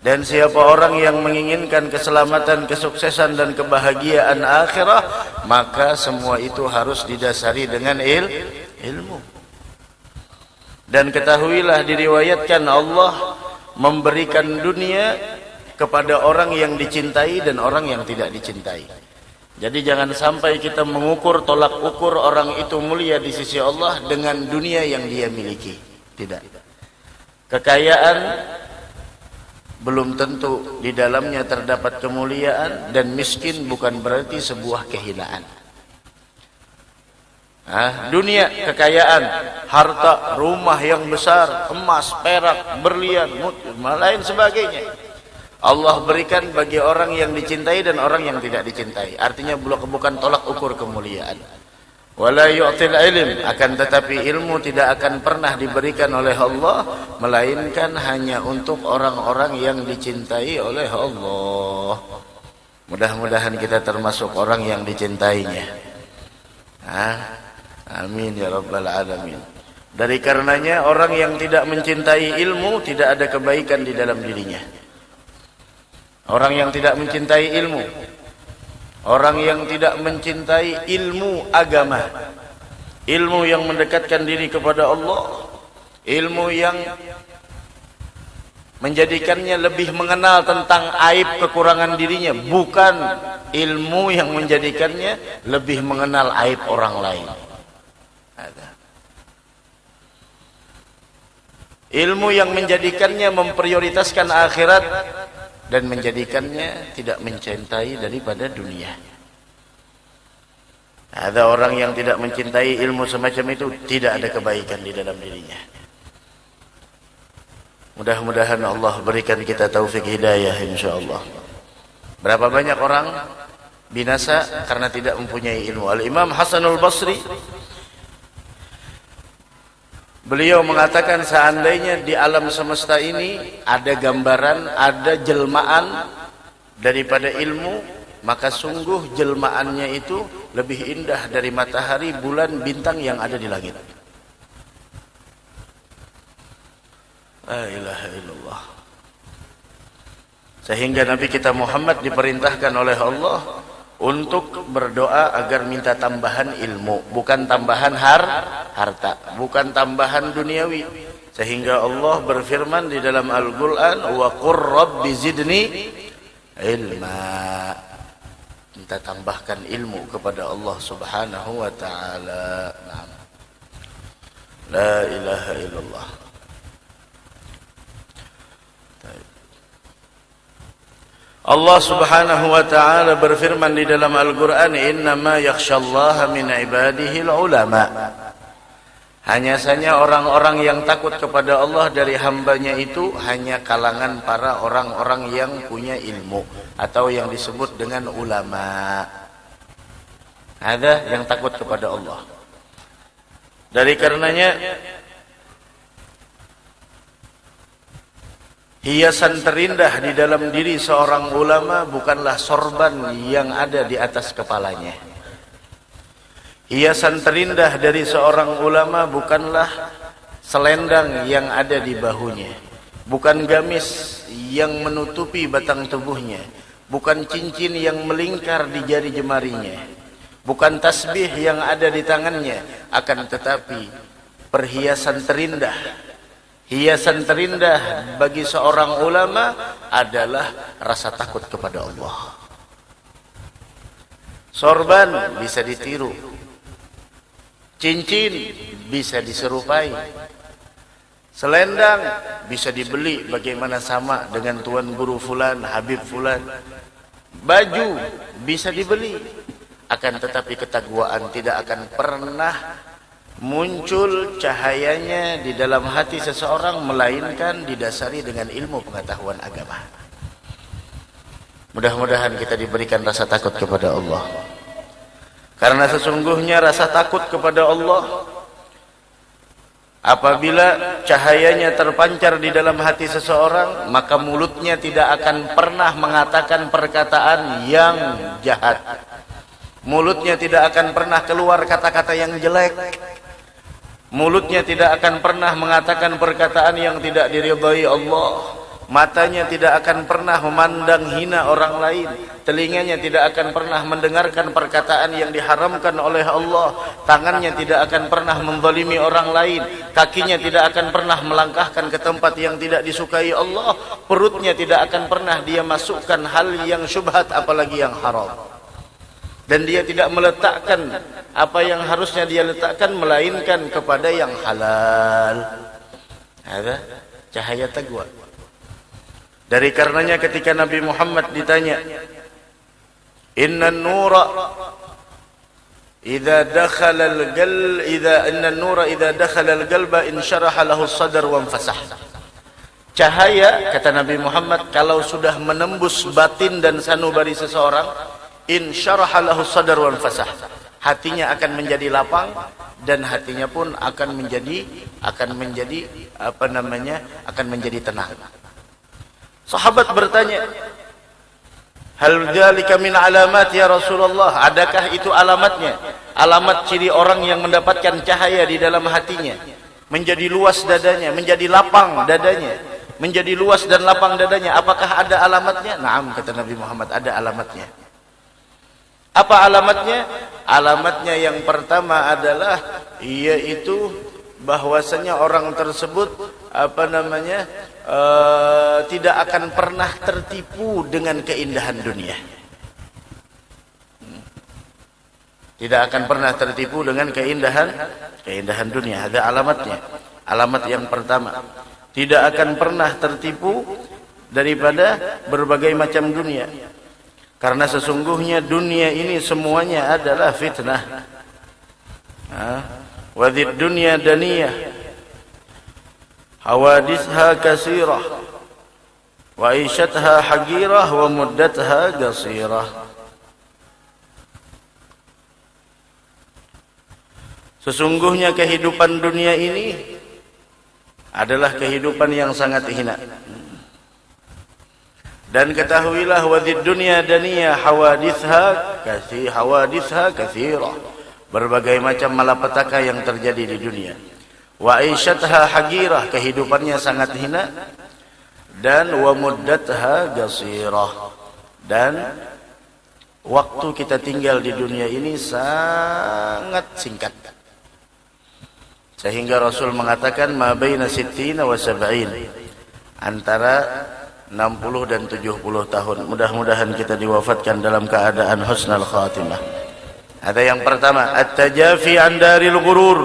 Dan siapa orang yang menginginkan keselamatan, kesuksesan dan kebahagiaan akhirah, maka semua itu harus didasari dengan ilmu. Dan ketahuilah, diriwayatkan Allah memberikan dunia kepada orang yang dicintai dan orang yang tidak dicintai. Jadi jangan sampai kita mengukur, tolak ukur orang itu mulia di sisi Allah dengan dunia yang dia miliki. Tidak. Kekayaan belum tentu di dalamnya terdapat kemuliaan, dan miskin bukan berarti sebuah kehinaan. Dunia, kekayaan, harta, rumah yang besar, emas, perak, berlian, lain sebagainya, Allah berikan bagi orang yang dicintai dan orang yang tidak dicintai. Artinya bukan tolak ukur kemuliaan. Wala yu'til ilm, akan tetapi ilmu tidak akan pernah diberikan oleh Allah melainkan hanya untuk orang-orang yang dicintai oleh Allah. Mudah-mudahan kita termasuk orang yang dicintainya. Amin ya rabbal alamin. Dari karenanya orang yang tidak mencintai ilmu tidak ada kebaikan di dalam dirinya. Orang yang tidak mencintai ilmu, orang yang tidak mencintai ilmu agama, ilmu yang mendekatkan diri kepada Allah, ilmu yang menjadikannya lebih mengenal tentang aib kekurangan dirinya, bukan ilmu yang menjadikannya lebih mengenal aib orang lain. Ilmu yang menjadikannya memprioritaskan akhirat dan menjadikannya tidak mencintai daripada dunia. Ada orang yang tidak mencintai ilmu semacam itu, tidak ada kebaikan di dalam dirinya. Mudah-mudahan Allah berikan kita taufik hidayah insyaallah. Berapa banyak orang binasa karena tidak mempunyai ilmu. Al-Imam Hasanul Basri, beliau mengatakan seandainya di alam semesta ini ada gambaran, ada jelmaan daripada ilmu, maka sungguh jelmaannya itu lebih indah dari matahari, bulan, bintang yang ada di langit. La ilaha illallah. Sehingga Nabi kita Muhammad diperintahkan oleh Allah untuk berdoa agar minta tambahan ilmu, bukan tambahan harta, bukan tambahan duniawi. Sehingga Allah berfirman di dalam Al-Qur'an, wa qur rabbi zidni ilma. Minta tambahkan ilmu kepada Allah Subhanahu wa taala. La ilaha illallah. Allah Subhanahu wa taala berfirman di dalam Al-Qur'an, innama yakhsyallaha min ibadihil ulama. Hanya saja orang-orang yang takut kepada Allah dari hambanya itu hanya kalangan para orang-orang yang punya ilmu atau yang disebut dengan ulama. Ada yang takut kepada Allah. Dari karenanya hiasan terindah di dalam diri seorang ulama bukanlah sorban yang ada di atas kepalanya. Hiasan terindah dari seorang ulama bukanlah selendang yang ada di bahunya, bukan gamis yang menutupi batang tubuhnya, bukan cincin yang melingkar di jari jemarinya, bukan tasbih yang ada di tangannya, akan tetapi perhiasan terindah, hiasan terindah bagi seorang ulama adalah rasa takut kepada Allah. Sorban bisa ditiru, cincin bisa diserupai, selendang bisa dibeli bagaimana sama dengan tuan guru fulan, Habib fulan, baju bisa dibeli, akan tetapi ketakwaan tidak akan pernah muncul cahayanya di dalam hati seseorang melainkan didasari dengan ilmu pengetahuan agama. Mudah-mudahan kita diberikan rasa takut kepada Allah. Karena sesungguhnya rasa takut kepada Allah, apabila cahayanya terpancar di dalam hati seseorang, maka mulutnya tidak akan pernah mengatakan perkataan yang jahat. Mulutnya tidak akan pernah keluar kata-kata yang jelek. Mulutnya tidak akan pernah mengatakan perkataan yang tidak diridhai Allah. matanya tidak akan pernah memandang hina orang lain, telinganya tidak akan pernah mendengarkan perkataan yang diharamkan oleh Allah, tangannya tidak akan pernah menzalimi orang lain, kakinya tidak akan pernah melangkahkan ke tempat yang tidak disukai Allah, perutnya tidak akan pernah dia masukkan hal yang syubhat apalagi yang haram. Dan dia tidak meletakkan apa yang harusnya dia letakkan melainkan kepada yang halal. Ada cahaya taqwa. Dari karenanya ketika Nabi Muhammad ditanya, inna nura idza dakhala al-qalb inna nura idza dakhala al-qalba insyaraha lahu as-sadr wa infasah. Cahaya, kata Nabi Muhammad, kalau sudah menembus batin dan sanubari seseorang, insyaraha lahu as-sadr wa infasah. Hatinya akan menjadi lapang dan hatinya pun akan menjadi tenang. Sahabat bertanya, hal dzalika min alamat ya Rasulullah? Adakah itu alamatnya? Alamat ciri orang yang mendapatkan cahaya di dalam hatinya, menjadi luas dadanya, menjadi lapang dadanya, menjadi luas dan lapang dadanya. Apakah ada alamatnya? Naam, kata Nabi Muhammad, ada alamatnya. Apa alamatnya? Alamatnya yang pertama adalah yaitu bahwasanya orang tersebut tidak akan pernah tertipu dengan keindahan dunia. Tidak akan pernah tertipu dengan keindahan dunia. Ada alamatnya. Alamat yang pertama, tidak akan pernah tertipu daripada berbagai macam dunia. Karena sesungguhnya dunia ini semuanya adalah fitnah. Wa dzid dunya daniyah, hawadithha kasirah, wa aishatha hagirah, wa muddatha qasirah. Sesungguhnya kehidupan dunia ini adalah kehidupan yang sangat hina. Dan ketahuilah wadzid dunya daniyah, hawadithha katsirah. Berbagai macam malapetaka yang terjadi di dunia. Wa aishatha hagirah, kehidupannya sangat hina. Dan wa muddatha qasirah, dan waktu kita tinggal di dunia ini sangat singkat. Sehingga Rasul mengatakan ma baina sittina wa sab'in, antara 60 dan 70 tahun. Mudah-mudahan kita diwafatkan dalam keadaan husnul khatimah. Ada yang pertama, at-tajafi an daril ghurur.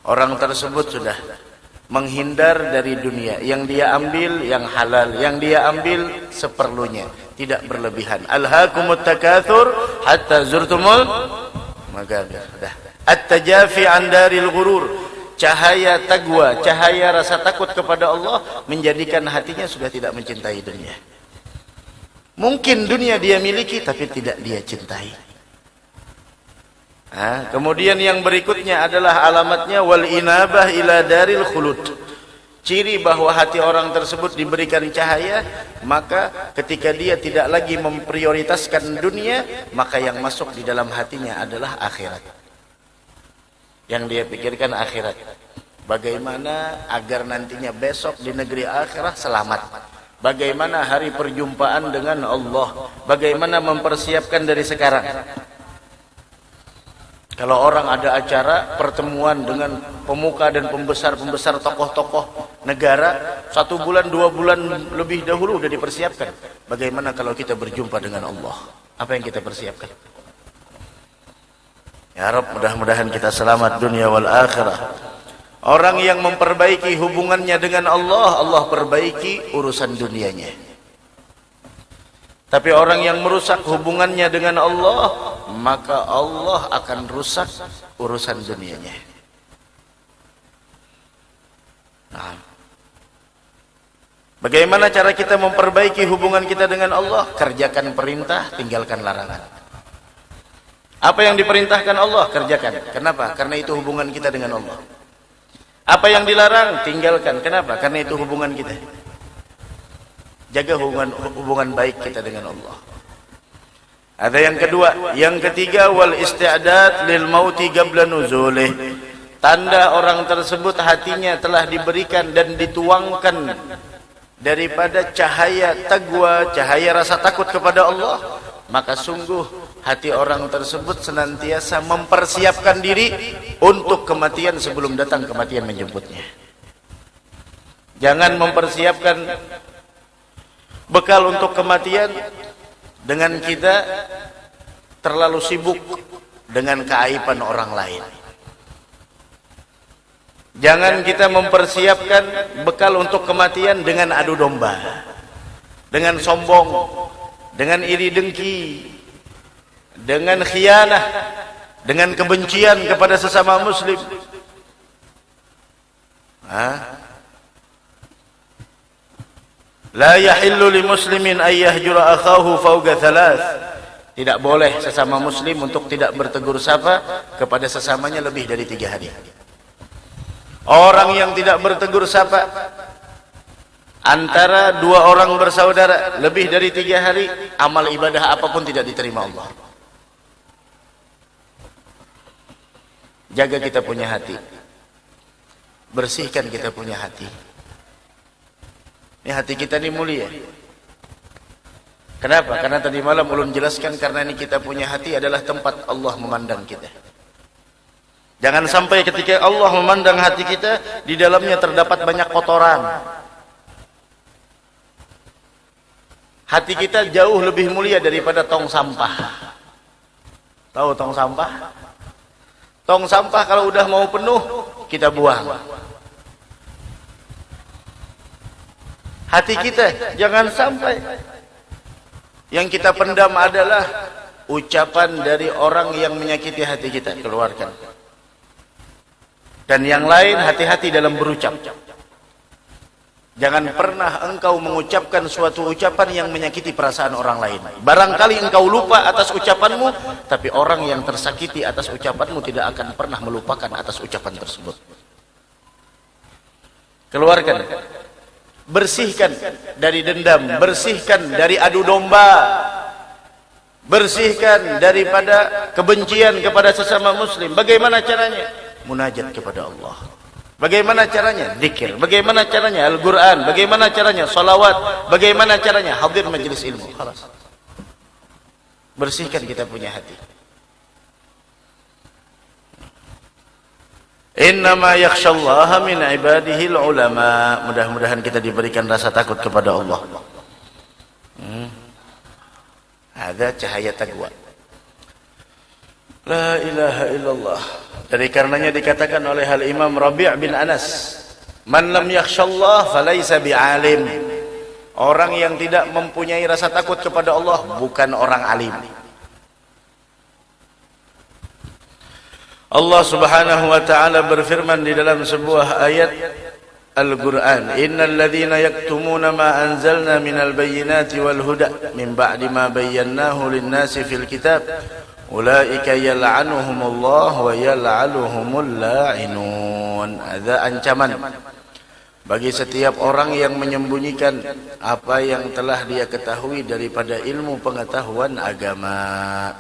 Orang tersebut sudah menghindar dari dunia. Yang dia ambil yang halal, yang dia ambil seperlunya, tidak berlebihan. Alhaakumut takatsur hatta zurtumul maqabir. At-tajafi an daril ghurur. Cahaya taqwa, cahaya rasa takut kepada Allah menjadikan hatinya sudah tidak mencintai dunia. Mungkin dunia dia miliki tapi tidak dia cintai. Kemudian yang berikutnya adalah alamatnya wal inabah ila daril khulud. Ciri bahwa hati orang tersebut diberikan cahaya, maka ketika dia tidak lagi memprioritaskan dunia, maka yang masuk di dalam hatinya adalah akhirat. Yang dia pikirkan akhirat. Bagaimana agar nantinya besok di negeri akhirat selamat. Bagaimana hari perjumpaan dengan Allah. Bagaimana mempersiapkan dari sekarang. Kalau orang ada acara pertemuan dengan pemuka dan pembesar-pembesar tokoh-tokoh negara, 1 bulan, 2 bulan lebih dahulu sudah dipersiapkan. Bagaimana kalau kita berjumpa dengan Allah? Apa yang kita persiapkan? Ya Rabb, mudah-mudahan kita selamat dunia wal akhirah. Orang yang memperbaiki hubungannya dengan Allah, Allah perbaiki urusan dunianya. Tapi orang yang merusak hubungannya dengan Allah, maka Allah akan rusak urusan dunianya. Nah, bagaimana cara kita memperbaiki hubungan kita dengan Allah? Kerjakan perintah, tinggalkan larangan. Apa yang diperintahkan Allah, kerjakan. Kenapa? Karena itu hubungan kita dengan Allah. Apa yang dilarang, tinggalkan. Kenapa? Karena itu hubungan kita. Jaga hubungan baik kita dengan Allah. Ada yang kedua, yang ketiga wal isti'dad lil mauti qabla nuzulih. Tanda orang tersebut hatinya telah diberikan dan dituangkan daripada cahaya taqwa, cahaya rasa takut kepada Allah, maka sungguh hati orang tersebut senantiasa mempersiapkan diri untuk kematian sebelum datang kematian menjemputnya. Jangan mempersiapkan bekal untuk kematian dengan kita terlalu sibuk dengan keaiban orang lain. Jangan kita mempersiapkan bekal untuk kematian dengan adu domba, dengan sombong, dengan iri dengki, dengan khianah, dengan kebencian kepada sesama muslim. La yahillu li muslimin ay yahjura akhahu fawqa thalath. Tidak boleh sesama muslim untuk tidak bertegur sapa kepada sesamanya lebih dari 3 hari. Orang yang tidak bertegur sapa antara 2 orang bersaudara lebih dari 3 hari, amal ibadah apapun tidak diterima Allah. Jaga kita punya hati, bersihkan kita punya hati. Ini hati kita ini mulia. Kenapa? Karena tadi malam ulun jelaskan, karena ini kita punya hati adalah tempat Allah memandang kita. Jangan sampai ketika Allah memandang hati kita, di dalamnya terdapat banyak kotoran. Hati kita jauh lebih mulia daripada tong sampah. Tahu tong sampah? Tong sampah kalau udah mau penuh, kita buang. Hati kita jangan sampai yang kita pendam adalah ucapan dari orang yang menyakiti hati kita, keluarkan. Dan yang lain, hati-hati dalam berucap. Jangan pernah engkau mengucapkan suatu ucapan yang menyakiti perasaan orang lain. Barangkali engkau lupa atas ucapanmu, tapi orang yang tersakiti atas ucapanmu tidak akan pernah melupakan atas ucapan tersebut. Keluarkan. Bersihkan dari dendam, bersihkan dari adu domba, bersihkan daripada kebencian kepada sesama muslim. Bagaimana caranya? Munajat kepada Allah. Bagaimana caranya? Zikir. Bagaimana caranya? Al-Quran. Bagaimana caranya? Salawat. Bagaimana caranya? Hadir majelis ilmu. Khalas. Bersihkan kita punya hati. Innama yakhshallaha min ibadihi al-ulama. Mudah-mudahan kita diberikan rasa takut kepada Allah. Ada cahaya taqwa. La ilaha illallah. Dari karenanya dikatakan oleh Al-Imam Rabi' bin Anas, man lam yakhshallah falaysa bi'alim. Orang yang tidak mempunyai rasa takut kepada Allah bukan orang alim. Allah Subhanahu wa taala berfirman di dalam sebuah ayat Al-Qur'an, innal ladzina yaktumuna ma anzalna minal bayyinati wal huda min ba'di ma bayyanahu lin-nasi fil kitab ulaika yal'anuhumullah wa yal'anuhumul la'inun. Ada ancaman bagi setiap orang yang menyembunyikan apa yang telah dia ketahui daripada ilmu pengetahuan agama.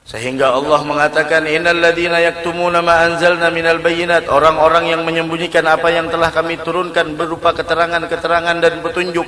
Sehingga Allah mengatakan, innal ladzina yaktumuna ma anzalna minal bayyinat, orang-orang yang menyembunyikan apa yang telah kami turunkan berupa keterangan-keterangan dan petunjuk,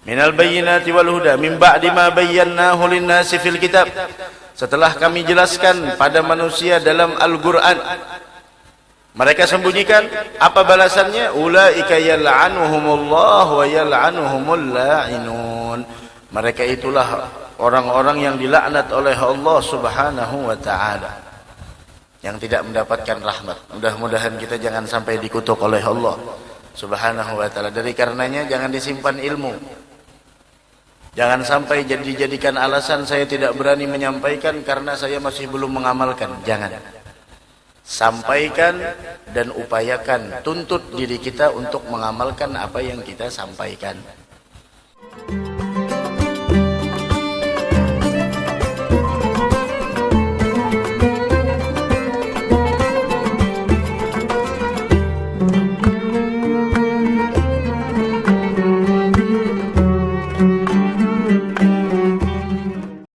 minal bayyinati wal huda min ba'di ma bayyanahu lin-nasi fil kitab, setelah kami jelaskan pada manusia dalam Al-Qur'an. Mereka sembunyikan, apa balasannya? Ulaika yal'anuhumullah wa yal'anuhumul la'inun. Mereka itulah orang-orang yang dilaknat oleh Allah Subhanahu wa taala, yang tidak mendapatkan rahmat. Mudah-mudahan kita jangan sampai dikutuk oleh Allah Subhanahu wa taala. Dari karenanya jangan disimpan ilmu. Jangan sampai dijadikan alasan saya tidak berani menyampaikan karena saya masih belum mengamalkan. Jangan. Sampaikan dan upayakan, tuntut diri kita untuk mengamalkan apa yang kita sampaikan.